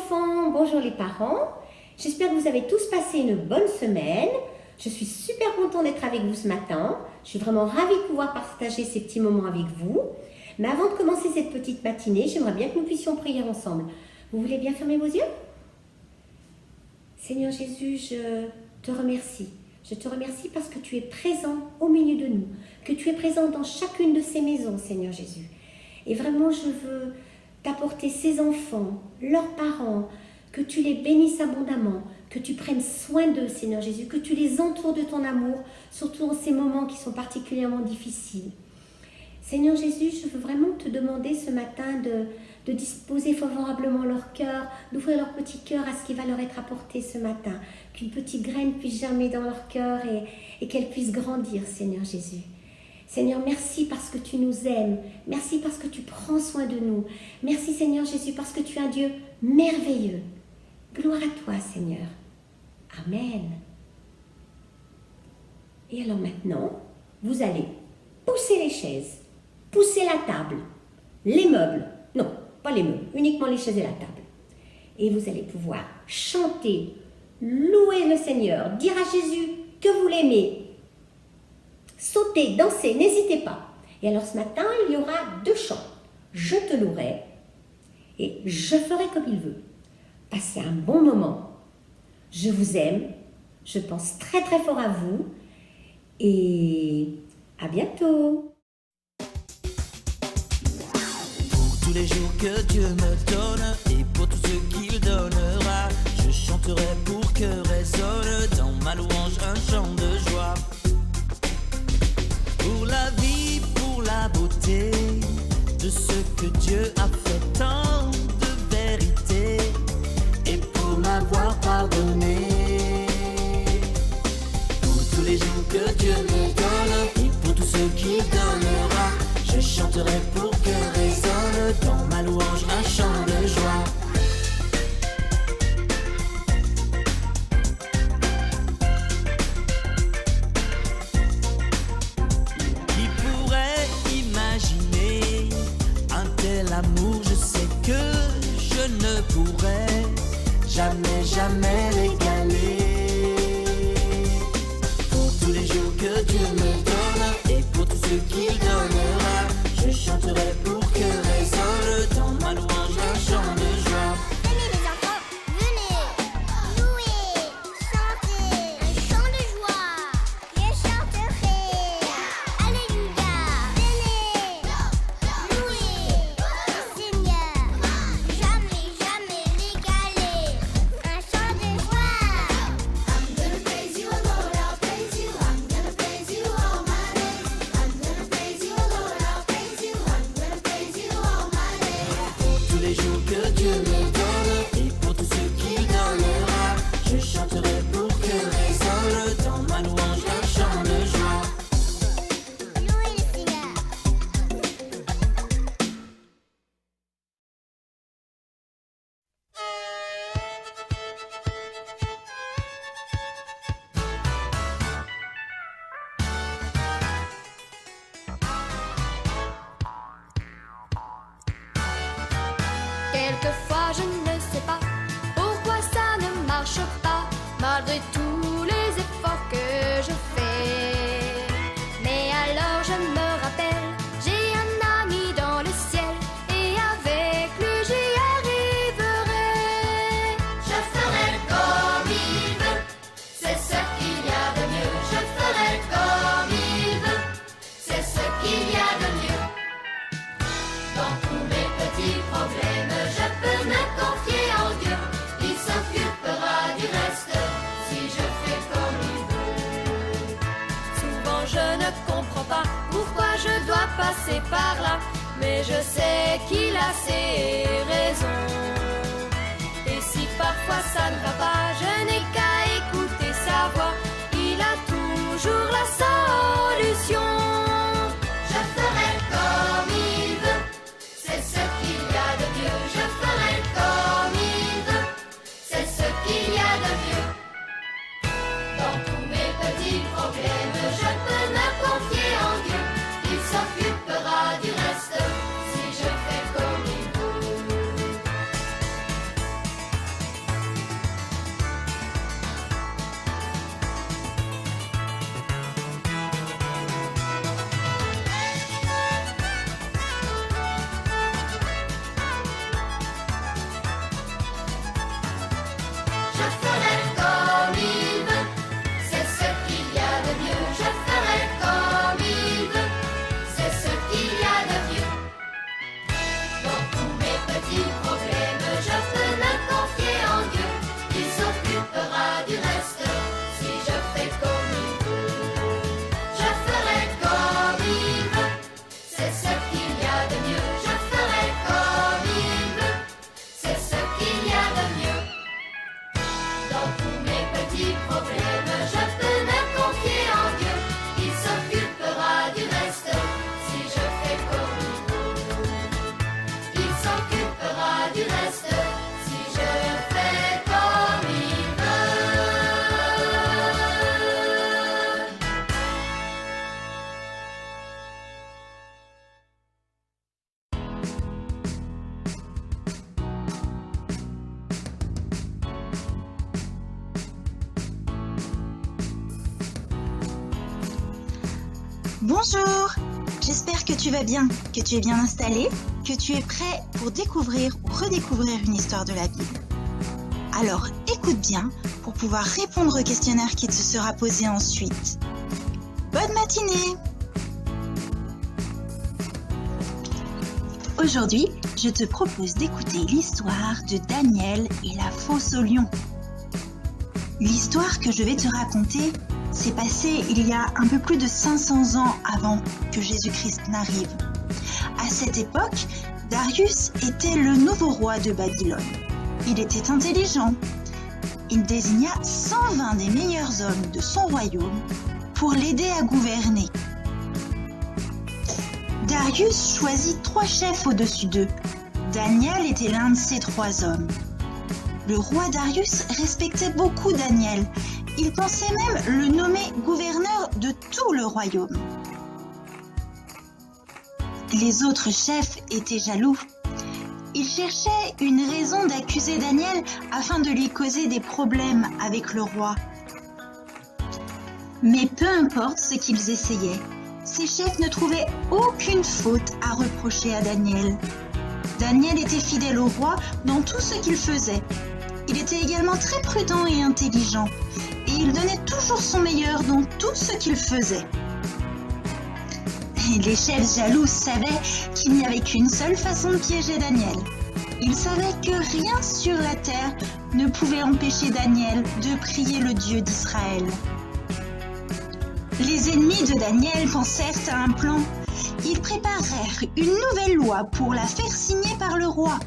enfants, bonjour les parents. J'espère que vous avez tous passé une bonne semaine. Je suis super contente d'être avec vous ce matin. Je suis vraiment ravie de pouvoir partager ces petits moments avec vous. Mais avant de commencer cette petite matinée, j'aimerais bien que nous puissions prier ensemble. Vous voulez bien fermer vos yeux? Seigneur Jésus, je te remercie. Je te remercie parce que tu es présent au milieu de nous, que tu es présent dans chacune de ces maisons, Seigneur Jésus. Et vraiment, je veux t'apporter ces enfants, leurs parents, que tu les bénisses abondamment, que tu prennes soin d'eux, Seigneur Jésus, que tu les entoures de ton amour, surtout en ces moments qui sont particulièrement difficiles. Seigneur Jésus, je veux vraiment te demander ce matin de disposer favorablement leur cœur, d'ouvrir leur petit cœur à ce qui va leur être apporté ce matin, qu'une petite graine puisse germer dans leur cœur et qu'elle puisse grandir, Seigneur Jésus. Seigneur, merci parce que tu nous aimes, merci parce que tu prends soin de nous, merci Seigneur Jésus parce que tu es un Dieu merveilleux. Gloire à toi, Seigneur. Amen. Et alors maintenant, vous allez pousser les chaises, pousser la table, les meubles, non, pas les meubles, uniquement les chaises et la table. Et vous allez pouvoir chanter, louer le Seigneur, dire à Jésus que vous l'aimez, sauter, danser, n'hésitez pas. Et alors ce matin, il y aura 2 chants. Je te louerai et je ferai comme il veut. Passez un bon moment. Je vous aime. Je pense très très fort à vous. Et à bientôt. Pour tous les jours que Dieu me donne et pour tout ce qu'il donnera, je chanterai pour que résonne dans ma louange un chant de joie. Pour la vie, pour la beauté de ce que Dieu a fait, tant de vérité, et pour m'avoir pardonné. Pour tous les jours que Dieu me donne et pour tout ce qu'il donnera, je chanterai pour que résonne dans ma louange un chant de joie. L'amour, je sais que je ne pourrai jamais l'égaler. Pour tous les jours que Dieu me donne et pour tout ce qu'il donnera, je chanterai pour que résonne dans ma louange un chant de joie. Venez les enfants, venez, louez, chantez un chant de joie. Je chanterai, alléluia. Venez, louez le Seigneur, jamais l'égaler. Un chant de joie. I'm gonna praise you, oh Lord, I'll praise you. I'm gonna praise you all my days. I'm gonna praise you, oh Lord, I'll praise you. I'm gonna praise you all my days. Pour tous les jours que Dieu me donne et pour tout ce qu'il donnera, je chanterai pour que résonne dans ma louange un chant de joie. Louez le Seigneur. Quelquefois je ne sais pas pourquoi ça ne marche pas, malgré tous les efforts que je fais. Mais alors je me rappelle, j'ai un ami dans le ciel, et avec lui j'y arriverai. Je ferai comme il veut, c'est ce qu'il y a de mieux. Je ferai comme il veut, c'est ce qu'il y a de mieux. Dans tous mes petits problèmes, je peux me confier en Dieu. Il s'occupera du reste si je fais comme il veut. Souvent je ne comprends pas pourquoi je dois passer par là, mais je sais qu'il a ses raisons. Et si parfois ça ne va pas, je n'ai qu'à écouter sa voix. Il a toujours la solution. Je ferai comme il veut, c'est ce qu'il y a de mieux. Je ferai comme il veut, c'est ce qu'il y a de mieux. Dans tous mes petits problèmes, je peux me confier en Dieu. Il s'occupera du reste si je fais comme il veut. Bonjour! J'espère que tu vas bien, que tu es bien installé, que tu es prêt pour découvrir ou redécouvrir une histoire de la Bible. Alors écoute bien pour pouvoir répondre au questionnaire qui te sera posé ensuite. Bonne matinée! Aujourd'hui, je te propose d'écouter l'histoire de Daniel et la fosse au lion. L'histoire que je vais te raconter s'est passée il y a un peu plus de 500 ans avant que Jésus-Christ n'arrive. À cette époque, Darius était le nouveau roi de Babylone. Il était intelligent. Il désigna 120 des meilleurs hommes de son royaume pour l'aider à gouverner. Darius choisit 3 chefs au-dessus d'eux. Daniel était l'un de ces 3 hommes. Le roi Darius respectait beaucoup Daniel. Il pensait même le nommer gouverneur de tout le royaume. Les autres chefs étaient jaloux. Ils cherchaient une raison d'accuser Daniel afin de lui causer des problèmes avec le roi. Mais peu importe ce qu'ils essayaient, ces chefs ne trouvaient aucune faute à reprocher à Daniel. Daniel était fidèle au roi dans tout ce qu'il faisait. Il était également très prudent et intelligent, et il donnait toujours son meilleur dans tout ce qu'il faisait. Et les chefs jaloux savaient qu'il n'y avait qu'une seule façon de piéger Daniel. Ils savaient que rien sur la terre ne pouvait empêcher Daniel de prier le Dieu d'Israël. Les ennemis de Daniel pensèrent à un plan. Ils préparèrent une nouvelle loi pour la faire signer par le roi.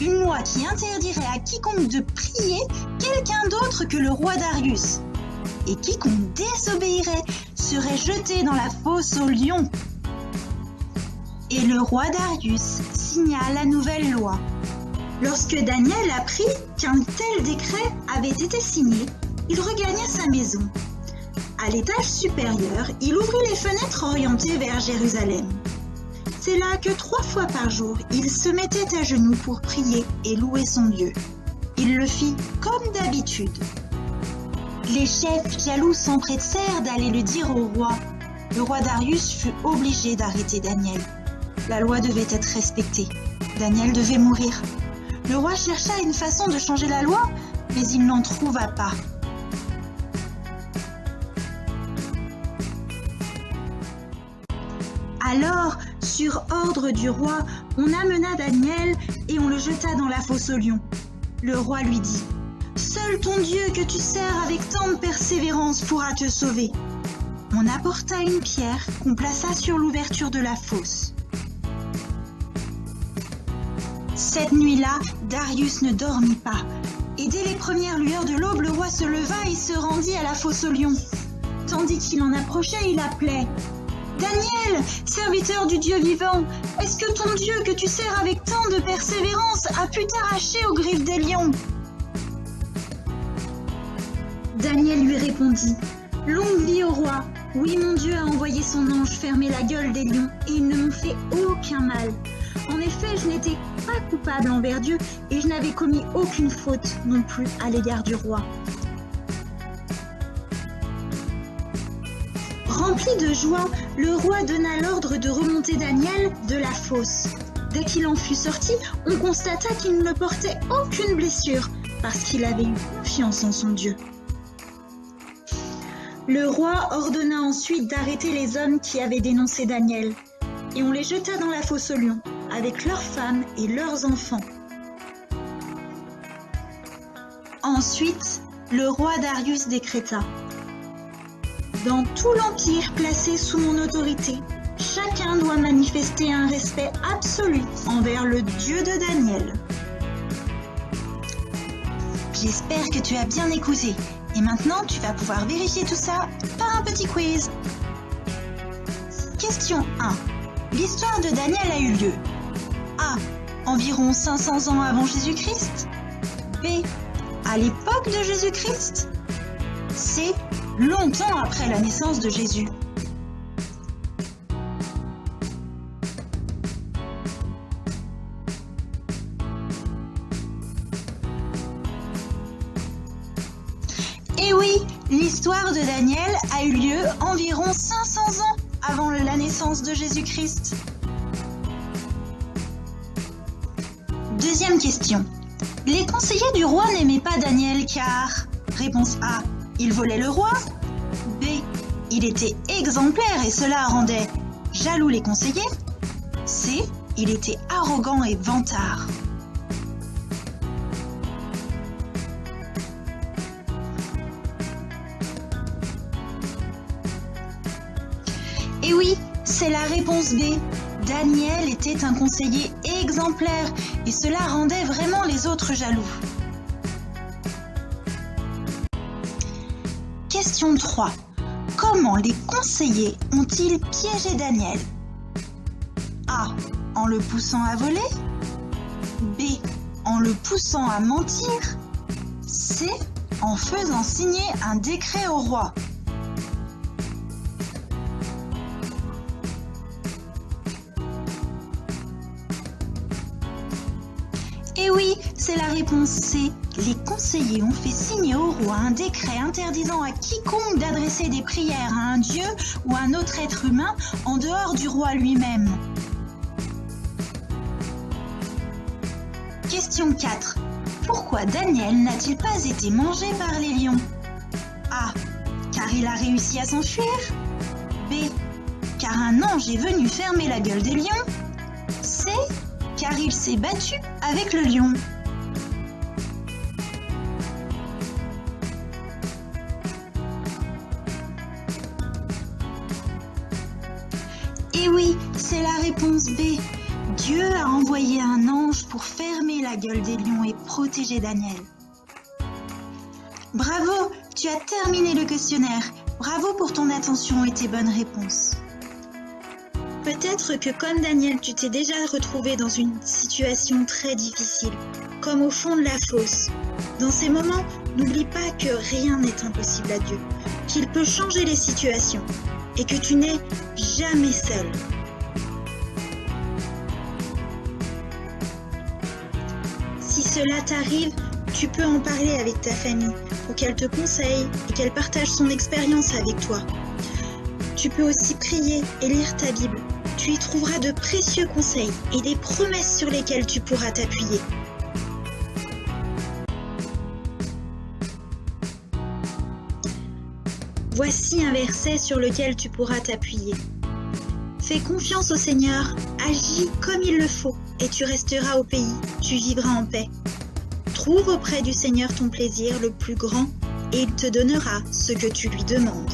Une loi qui interdirait à quiconque de prier quelqu'un d'autre que le roi Darius. Et quiconque désobéirait serait jeté dans la fosse aux lions. Et le roi Darius signa la nouvelle loi. Lorsque Daniel apprit qu'un tel décret avait été signé, il regagna sa maison. À l'étage supérieur, il ouvrit les fenêtres orientées vers Jérusalem. C'est là que 3 fois par jour, il se mettait à genoux pour prier et louer son Dieu. Il le fit comme d'habitude. Les chefs jaloux s'empressèrent d'aller le dire au roi. Le roi Darius fut obligé d'arrêter Daniel. La loi devait être respectée. Daniel devait mourir. Le roi chercha une façon de changer la loi, mais il n'en trouva pas. Alors, sur ordre du roi, on amena Daniel et on le jeta dans la fosse aux lions. Le roi lui dit : « Seul ton Dieu que tu sers avec tant de persévérance pourra te sauver. » On apporta une pierre qu'on plaça sur l'ouverture de la fosse. Cette nuit-là, Darius ne dormit pas. Et dès les premières lueurs de l'aube, le roi se leva et se rendit à la fosse aux lions. Tandis qu'il en approchait, il appelait : « Daniel, serviteur du Dieu vivant, est-ce que ton Dieu que tu sers avec tant de persévérance a pu t'arracher aux griffes des lions ?» Daniel lui répondit : « Longue vie au roi. Oui, mon Dieu a envoyé son ange fermer la gueule des lions et ils ne m'ont fait aucun mal. En effet, je n'étais pas coupable envers Dieu et je n'avais commis aucune faute non plus à l'égard du roi. » Rempli de joie, le roi donna l'ordre de remonter Daniel de la fosse. Dès qu'il en fut sorti, on constata qu'il ne portait aucune blessure parce qu'il avait eu confiance en son Dieu. Le roi ordonna ensuite d'arrêter les hommes qui avaient dénoncé Daniel et on les jeta dans la fosse aux lions avec leurs femmes et leurs enfants. Ensuite, le roi Darius décréta : « Dans tout l'empire placé sous mon autorité, chacun doit manifester un respect absolu envers le Dieu de Daniel. » J'espère que tu as bien écouté. Et maintenant, tu vas pouvoir vérifier tout ça par un petit quiz. Question 1. L'histoire de Daniel a eu lieu. A. Environ 500 ans avant Jésus-Christ. B. À l'époque de Jésus-Christ. C. Longtemps après la naissance de Jésus. Et oui, l'histoire de Daniel a eu lieu environ 500 ans avant la naissance de Jésus-Christ? Deuxième question. Les conseillers du roi n'aimaient pas Daniel car... Réponse A. Il volait le roi. B. Il était exemplaire et cela rendait jaloux les conseillers. C. Il était arrogant et vantard. Et oui, c'est la réponse B. Daniel était un conseiller exemplaire et cela rendait vraiment les autres jaloux. Question 3. Comment les conseillers ont-ils piégé Daniel? A. En le poussant à voler. B. En le poussant à mentir. C. En faisant signer un décret au roi. Et oui, c'est la réponse C. Les conseillers ont fait signer au roi un décret interdisant à quiconque d'adresser des prières à un dieu ou à un autre être humain en dehors du roi lui-même. Question 4. Pourquoi Daniel n'a-t-il pas été mangé par les lions? A. Car il a réussi à s'enfuir. B. Car un ange est venu fermer la gueule des lions. C. Car il s'est battu avec le lion. Et oui, c'est la réponse B. Dieu a envoyé un ange pour fermer la gueule des lions et protéger Daniel. Bravo, tu as terminé le questionnaire. Bravo pour ton attention et tes bonnes réponses. Peut-être que comme Daniel, tu t'es déjà retrouvé dans une situation très difficile, comme au fond de la fosse. Dans ces moments, n'oublie pas que rien n'est impossible à Dieu, qu'il peut changer les situations et que tu n'es jamais seul. Si cela t'arrive, tu peux en parler avec ta famille pour qu'elle te conseille et qu'elle partage son expérience avec toi. Tu peux aussi prier et lire ta Bible. Tu y trouveras de précieux conseils et des promesses sur lesquelles tu pourras t'appuyer. Voici un verset sur lequel tu pourras t'appuyer. Fais confiance au Seigneur, agis comme il le faut et tu resteras au pays, tu vivras en paix. Trouve auprès du Seigneur ton plaisir le plus grand et il te donnera ce que tu lui demandes.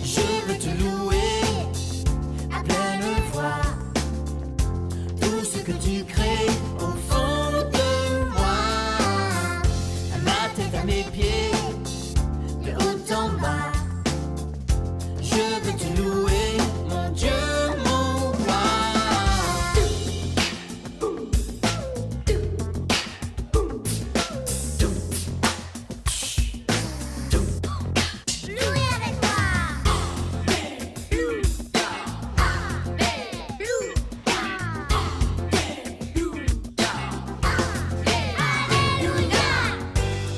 Je veux te louer à pleine voix. Tout ce que tu crées au fond de moi, à ma tête, à mes pieds, de haut en bas. Je veux te louer, mon Dieu, mon roi. Louez avec moi.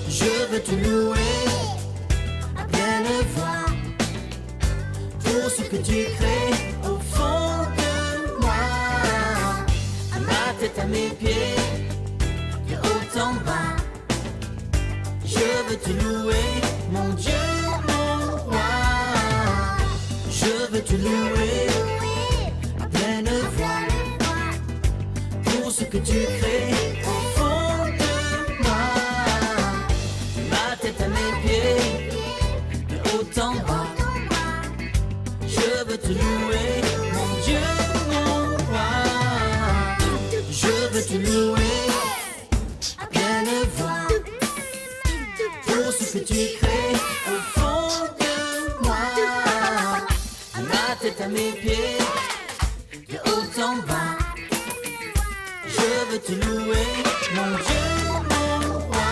Je veux te louer à pleine voix. Tout ce que tu crées au fond de moi, à ma tête, à mes pieds, de haut en bas. Je veux te louer, mon Dieu, mon roi. Je veux te louer à pleine voix. Tout ce que tu crées au fond de moi, ma tête à mes pieds, de haut en bas. Je veux te louer, mon Dieu, mon roi. Je veux te louer à pleine voix. Tout ce que tu crées au fond de moi, à ma tête, à mes pieds, de haut en bas. Je veux te louer, mon Dieu, mon roi.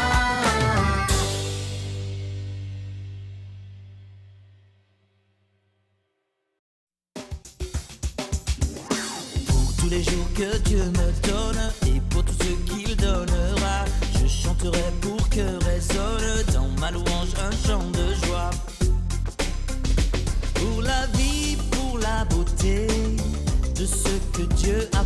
tous les jours que Dieu me donne et pour tout ce qu'il donnera. Je chanterai pour que résonne dans ma louange un chant de joie. Pour la vie, pour la beauté de ce que Dieu a